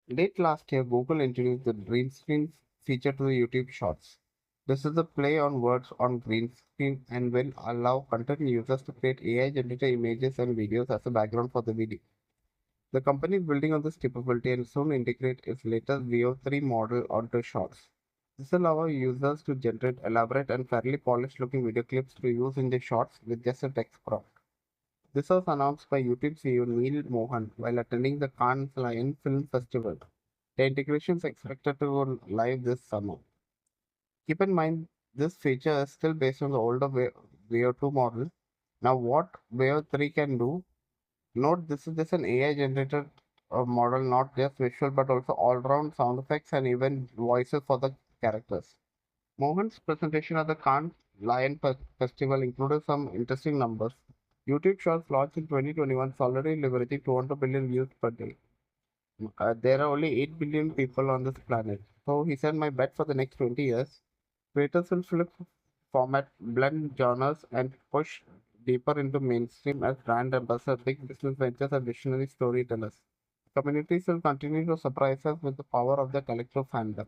Late last year, Google introduced the green screen feature to the YouTube Shorts. This is a play on words on green screen and will allow content users to create AI-generated images and videos as a background for the video. The company is building on this capability and soon integrate its latest VO3 model onto Shorts. This allows users to generate elaborate and fairly polished looking video clips to use in the Shorts with just a text prompt. This was announced by YouTube CEO Neal Mohan while attending the Cannes Lion Film Festival. The integration is expected to go live this summer. Keep in mind, this feature is still based on the older Wave 2 model. Now, what Wave 3 can do, note this is just an AI generated model, not just visual but also all round sound effects and even voices for the characters. Mohan's presentation at the Cannes Lion Festival included some interesting numbers. YouTube Shorts launched in 2021 is already leveraging 200 billion views per day. There are only 8 billion people on this planet. So he said, my bet for the next 20 years, creators will flip format, blend genres, and push deeper into mainstream as brand ambassadors, big business ventures, and visionary storytellers. Communities will continue to surprise us with the power of their collective fandom.